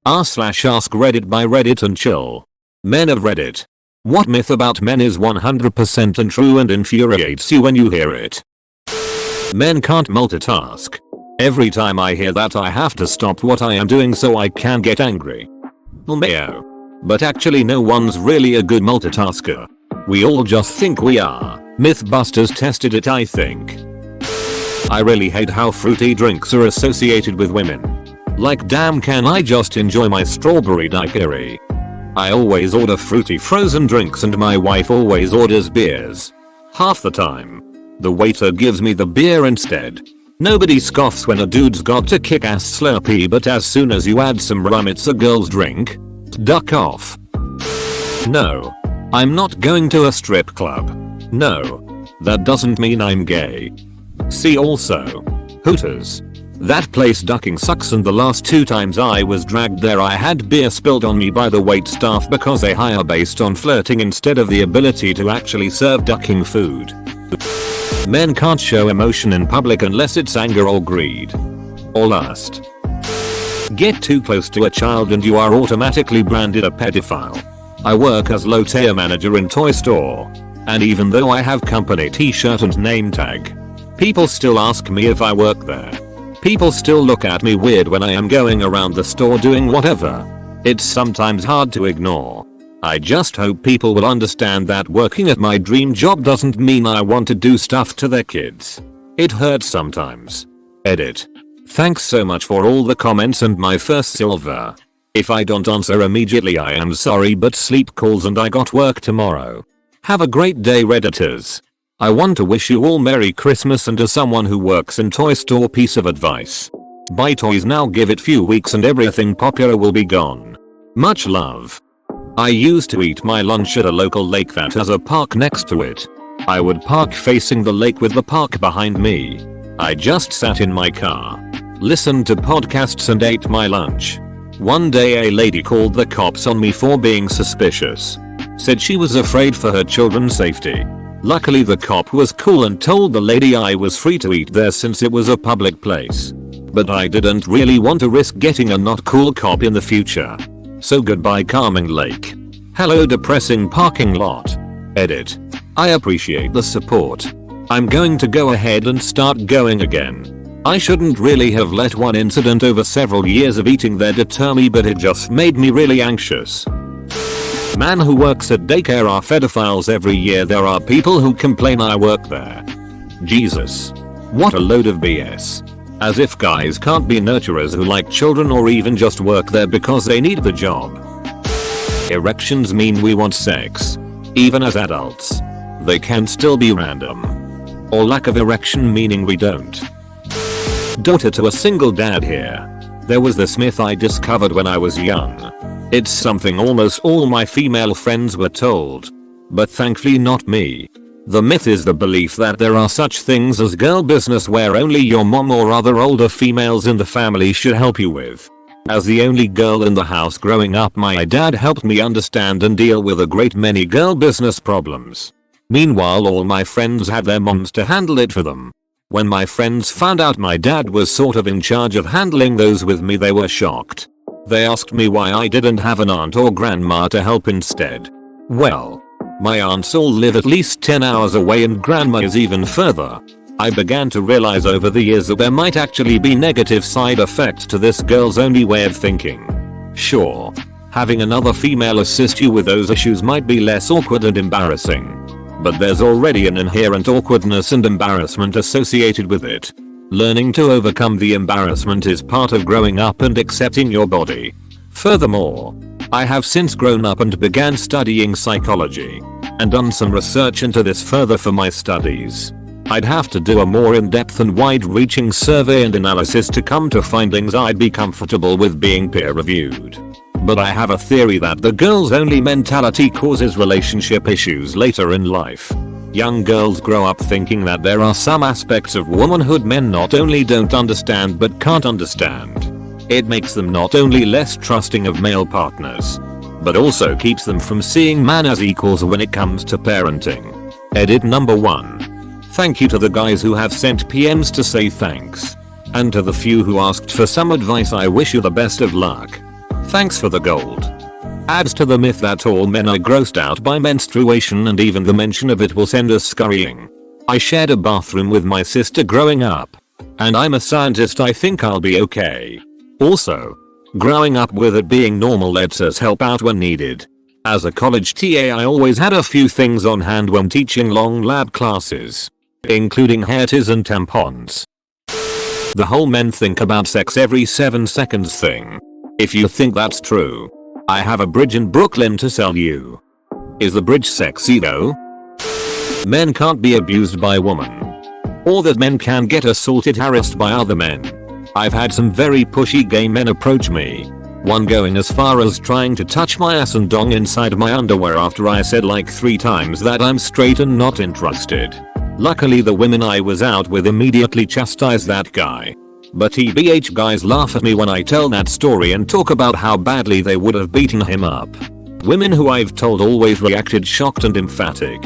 r/Askreddit by Reddit and chill. Men of Reddit. What myth about men is 100% untrue and infuriates you when you hear it? Men can't multitask. Every time I hear that I have to stop what I am doing so I can get angry. Mayo. But actually no one's really a good multitasker. We all just think we are. Mythbusters tested it, I think. I really hate how fruity drinks are associated with women. Like, damn, can I just enjoy my strawberry daiquiri? I always order fruity frozen drinks and my wife always orders beers. Half the time, the waiter gives me the beer instead. Nobody scoffs when a dude's got a kick-ass Slurpee, but as soon as you add some rum it's a girl's drink. Duck off. No. I'm not going to a strip club. No. That doesn't mean I'm gay. See also. Hooters. That place ducking sucks, and the last 2 times I was dragged there I had beer spilled on me by the wait staff because they hire based on flirting instead of the ability to actually serve ducking food. Men can't show emotion in public unless it's anger or greed. Or lust. Get too close to a child and you are automatically branded a pedophile. I work as low-tier manager in toy store. And even though I have company t-shirt and name tag, people still ask me if I work there. People still look at me weird when I am going around the store doing whatever. It's sometimes hard to ignore. I just hope people will understand that working at my dream job doesn't mean I want to do stuff to their kids. It hurts sometimes. Edit. Thanks so much for all the comments and my first silver. If I don't answer immediately I am sorry, but sleep calls and I got work tomorrow. Have a great day, Redditors. I want to wish you all Merry Christmas, and to someone who works in toy store, piece of advice. Buy toys now, give it few weeks and everything popular will be gone. Much love. I used to eat my lunch at a local lake that has a park next to it. I would park facing the lake with the park behind me. I just sat in my car, listened to podcasts and ate my lunch. One day a lady called the cops on me for being suspicious. Said she was afraid for her children's safety. Luckily the cop was cool and told the lady I was free to eat there since it was a public place. But I didn't really want to risk getting a not cool cop in the future. So goodbye calming lake. Hello depressing parking lot. Edit. I appreciate the support. I'm going to go ahead and start going again. I shouldn't really have let one incident over several years of eating there deter me, but it just made me really anxious. Man who works at daycare are pedophiles every year. There are people who complain I work there. Jesus. What a load of BS. As if guys can't be nurturers who like children or even just work there because they need the job. Erections mean we want sex. Even as adults. They can still be random. Or lack of erection meaning we don't. Daughter to a single dad here. There was this myth I discovered when I was young. It's something almost all my female friends were told. But thankfully not me. The myth is the belief that there are such things as girl business where only your mom or other older females in the family should help you with. As the only girl in the house growing up, my dad helped me understand and deal with a great many girl business problems. Meanwhile all my friends had their moms to handle it for them. When my friends found out my dad was sort of in charge of handling those with me, they were shocked. They asked me why I didn't have an aunt or grandma to help instead. Well, my aunts all live at least 10 hours away and grandma is even further. I began to realize over the years that there might actually be negative side effects to this girl's only way of thinking. Sure, having another female assist you with those issues might be less awkward and embarrassing. But there's already an inherent awkwardness and embarrassment associated with it. Learning to overcome the embarrassment is part of growing up and accepting your body. Furthermore, I have since grown up and began studying psychology and done some research into this further for my studies. I'd have to do a more in-depth and wide-reaching survey and analysis to come to findings I'd be comfortable with being peer-reviewed. But I have a theory that the girls-only mentality causes relationship issues later in life. Young girls grow up thinking that there are some aspects of womanhood men not only don't understand but can't understand. It makes them not only less trusting of male partners, but also keeps them from seeing man as equals when it comes to parenting. Edit number 1. Thank you to the guys who have sent PMs to say thanks. And to the few who asked for some advice, I wish you the best of luck. Thanks for the gold. Adds to the myth that all men are grossed out by menstruation and even the mention of it will send us scurrying. I shared a bathroom with my sister growing up. And I'm a scientist, I think I'll be okay. Also, growing up with it being normal lets us help out when needed. As a college TA I always had a few things on hand when teaching long lab classes. Including hair ties and tampons. The whole men think about sex every 7 seconds thing. If you think that's true, I have a bridge in Brooklyn to sell you. Is the bridge sexy though? Men can't be abused by women. Or that men can get assaulted, harassed by other men. I've had some very pushy gay men approach me. One going as far as trying to touch my ass and dong inside my underwear after I said like 3 times that I'm straight and not interested. Luckily the women I was out with immediately chastised that guy. But TBH guys laugh at me when I tell that story and talk about how badly they would have beaten him up. Women who I've told always reacted shocked and emphatic.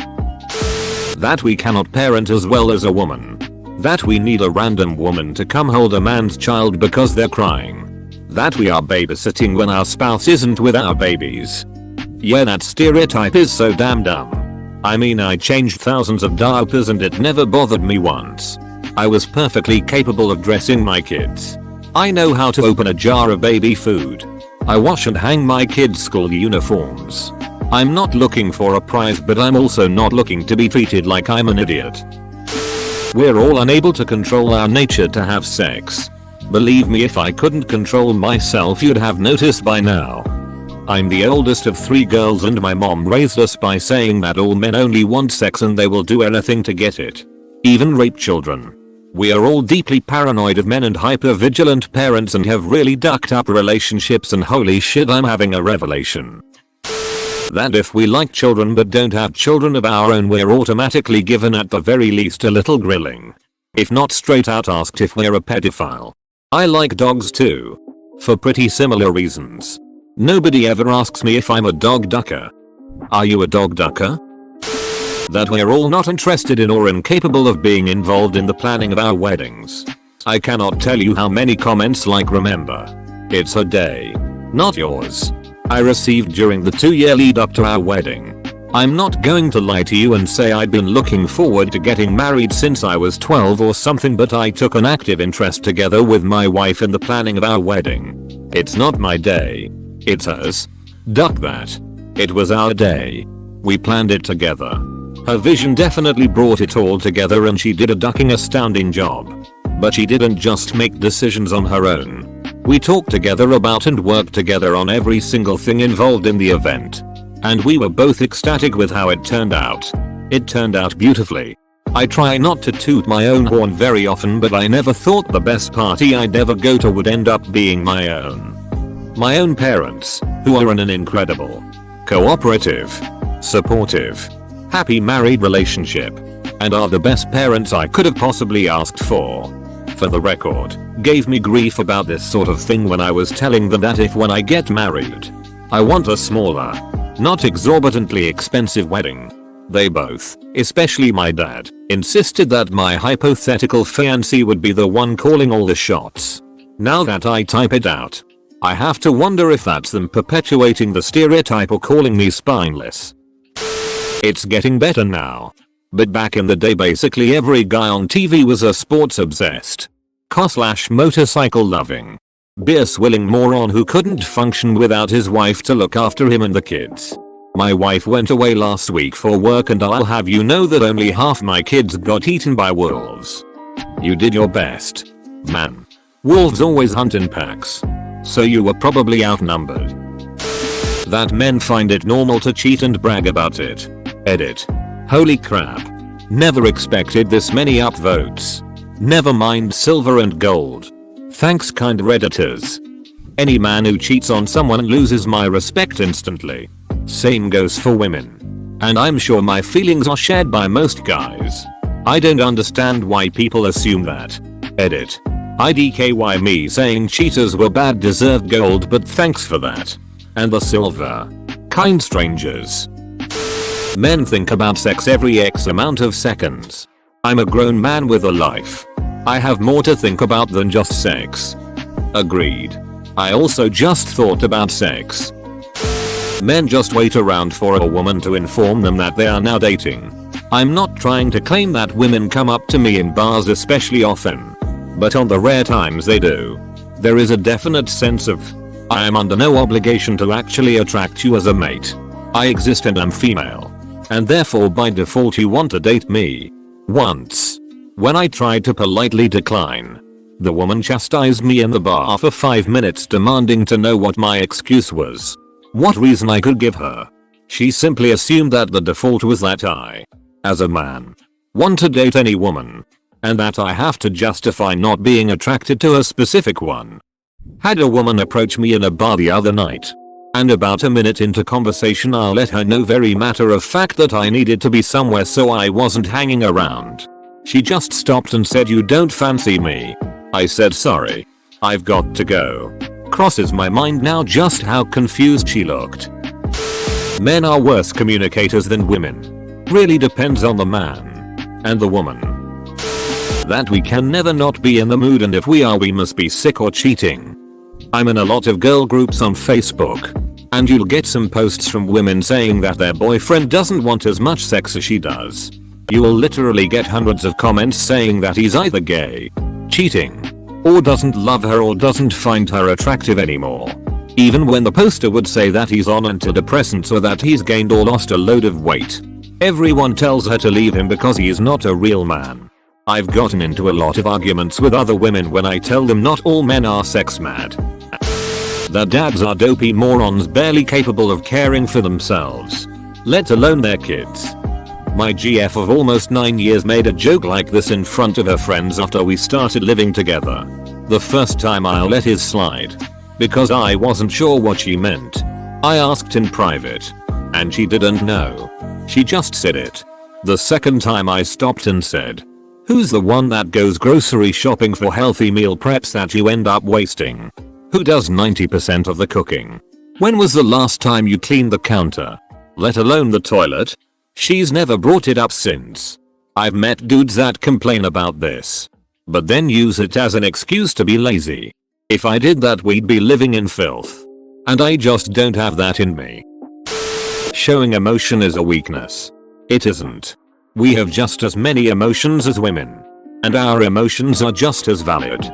That we cannot parent as well as a woman. That we need a random woman to come hold a man's child because they're crying. That we are babysitting when our spouse isn't with our babies. Yeah, that stereotype is so damn dumb. I mean, I changed thousands of diapers and it never bothered me once. I was perfectly capable of dressing my kids. I know how to open a jar of baby food. I wash and hang my kids' school uniforms. I'm not looking for a prize, but I'm also not looking to be treated like I'm an idiot. We're all unable to control our nature to have sex. Believe me, if I couldn't control myself you'd have noticed by now. I'm the oldest of 3 girls and my mom raised us by saying that all men only want sex and they will do anything to get it. Even rape children. We are all deeply paranoid of men and hyper-vigilant parents and have really ducked up relationships, and holy shit, I'm having a revelation. That if we like children but don't have children of our own we're automatically given at the very least a little grilling. If not straight out asked if we're a pedophile. I like dogs too. For pretty similar reasons. Nobody ever asks me if I'm a dog ducker. Are you a dog ducker? That we're all not interested in or incapable of being involved in the planning of our weddings. I cannot tell you how many comments like "remember, it's her day, not yours," I received during the 2-year lead up to our wedding. I'm not going to lie to you and say I'd been looking forward to getting married since I was 12 or something, but I took an active interest together with my wife in the planning of our wedding. It's not my day. It's hers. Duck that. It was our day. We planned it together. Her vision definitely brought it all together and she did a ducking astounding job. But she didn't just make decisions on her own. We talked together about and worked together on every single thing involved in the event. And we were both ecstatic with how it turned out. It turned out beautifully. I try not to toot my own horn very often, but I never thought the best party I'd ever go to would end up being my own. My own parents, who are in an incredible, cooperative, supportive, happy married relationship, and are the best parents I could have possibly asked for. For the record, gave me grief about this sort of thing when I was telling them that if when I get married, I want a smaller, not exorbitantly expensive wedding. They both, especially my dad, insisted that my hypothetical fiancé would be the one calling all the shots. Now that I type it out, I have to wonder if that's them perpetuating the stereotype or calling me spineless. It's getting better now. But back in the day basically every guy on TV was a sports obsessed, car/motorcycle loving, beer swilling moron who couldn't function without his wife to look after him and the kids. My wife went away last week for work and I'll have you know that only half my kids got eaten by wolves. You did your best. Man. Wolves always hunt in packs. So you were probably outnumbered. That men find it normal to cheat and brag about it. Edit. Holy crap. Never expected this many upvotes. Never mind silver and gold. Thanks kind redditors. Any man who cheats on someone loses my respect instantly. Same goes for women. And I'm sure my feelings are shared by most guys. I don't understand why people assume that. Edit. IDKY me saying cheaters were bad deserved gold, but thanks for that. And the silver. Kind strangers. Men think about sex every X amount of seconds. I'm a grown man with a life. I have more to think about than just sex. Agreed. I also just thought about sex. Men just wait around for a woman to inform them that they are now dating. I'm not trying to claim that women come up to me in bars especially often. But on the rare times they do, there is a definite sense of, I am under no obligation to actually attract you as a mate. I exist and am female. And therefore by default you want to date me. Once, when I tried to politely decline, the woman chastised me in the bar for 5 minutes demanding to know what my excuse was. What reason I could give her. She simply assumed that the default was that I, as a man, want to date any woman. And that I have to justify not being attracted to a specific one. Had a woman approach me in a bar the other night. And about a minute into conversation I let her know very matter of fact that I needed to be somewhere so I wasn't hanging around. She just stopped and said, "You don't fancy me?" I said, "Sorry. I've got to go." Crosses my mind now just how confused she looked. Men are worse communicators than women. Really depends on the man. And the woman. That we can never not be in the mood, and if we are we must be sick or cheating. I'm in a lot of girl groups on Facebook. And you'll get some posts from women saying that their boyfriend doesn't want as much sex as she does. You will literally get hundreds of comments saying that he's either gay, cheating, or doesn't love her or doesn't find her attractive anymore. Even when the poster would say that he's on antidepressants or that he's gained or lost a load of weight. Everyone tells her to leave him because he is not a real man. I've gotten into a lot of arguments with other women when I tell them not all men are sex mad. Their dads are dopey morons barely capable of caring for themselves, let alone their kids. My GF of almost 9 years made a joke like this in front of her friends after we started living together. The first time I let his slide. Because I wasn't sure what she meant. I asked in private. And she didn't know. She just said it. The second time I stopped and said, "Who's the one that goes grocery shopping for healthy meal preps that you end up wasting? Who does 90% of the cooking? When was the last time you cleaned the counter? Let alone the toilet?" She's never brought it up since. I've met dudes that complain about this, but then use it as an excuse to be lazy. If I did that we'd be living in filth. And I just don't have that in me. Showing emotion is a weakness. It isn't. We have just as many emotions as women. And our emotions are just as valid.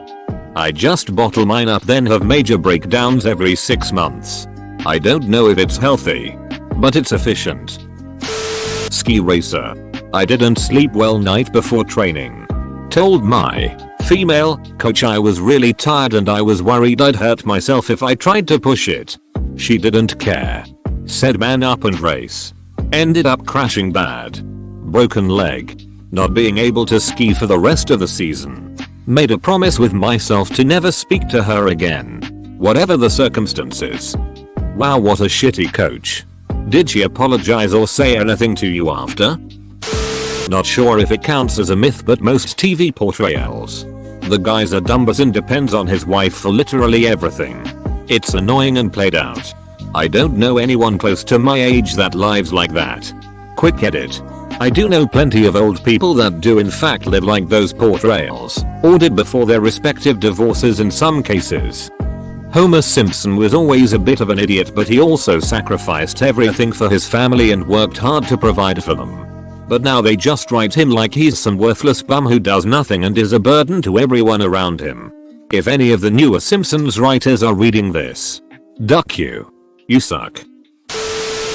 I just bottle mine up then have major breakdowns every 6 months. I don't know if it's healthy, but it's efficient. Ski racer. I didn't sleep well night before training. Told my female coach I was really tired and I was worried I'd hurt myself if I tried to push it. She didn't care. Said man up and race. Ended up crashing bad. Broken leg. Not being able to ski for the rest of the season. Made a promise with myself to never speak to her again. Whatever the circumstances. Wow, what a shitty coach. Did she apologize or say anything to you after? Not sure if it counts as a myth, but most TV portrayals. The guy's a dumbass and depends on his wife for literally everything. It's annoying and played out. I don't know anyone close to my age that lives like that. Quick edit. I do know plenty of old people that do in fact live like those portrayals, or did before their respective divorces in some cases. Homer Simpson was always a bit of an idiot, but he also sacrificed everything for his family and worked hard to provide for them. But now they just write him like he's some worthless bum who does nothing and is a burden to everyone around him. If any of the newer Simpsons writers are reading this, duck you. You suck.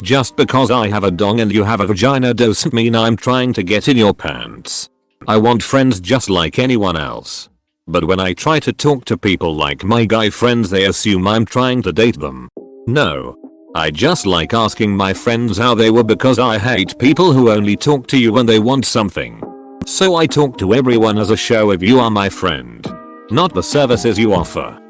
Just because I have a dong and you have a vagina doesn't mean I'm trying to get in your pants. I want friends just like anyone else. But when I try to talk to people like my guy friends, they assume I'm trying to date them. No. I just like asking my friends how they were because I hate people who only talk to you when they want something. So I talk to everyone as a show of you are my friend. Not the services you offer.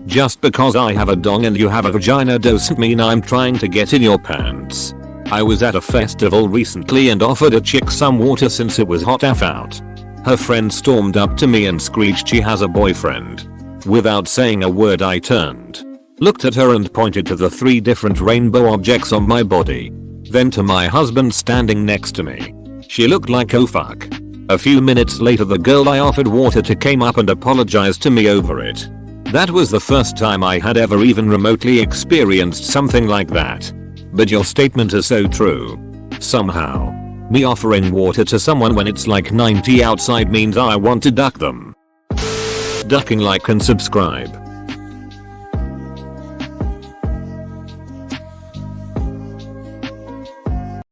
Just because I have a dong and you have a vagina doesn't mean I'm trying to get in your pants. I was at a festival recently and offered a chick some water since it was hot AF out. Her friend stormed up to me and screeched she has a boyfriend. Without saying a word I turned, looked at her and pointed to the 3 different rainbow objects on my body. Then to my husband standing next to me. She looked like oh fuck. A few minutes later the girl I offered water to came up and apologized to me over it. That was the first time I had ever even remotely experienced something like that. But your statement is so true. Somehow, me offering water to someone when it's like 90 outside means I want to duck them. Ducking, like and subscribe.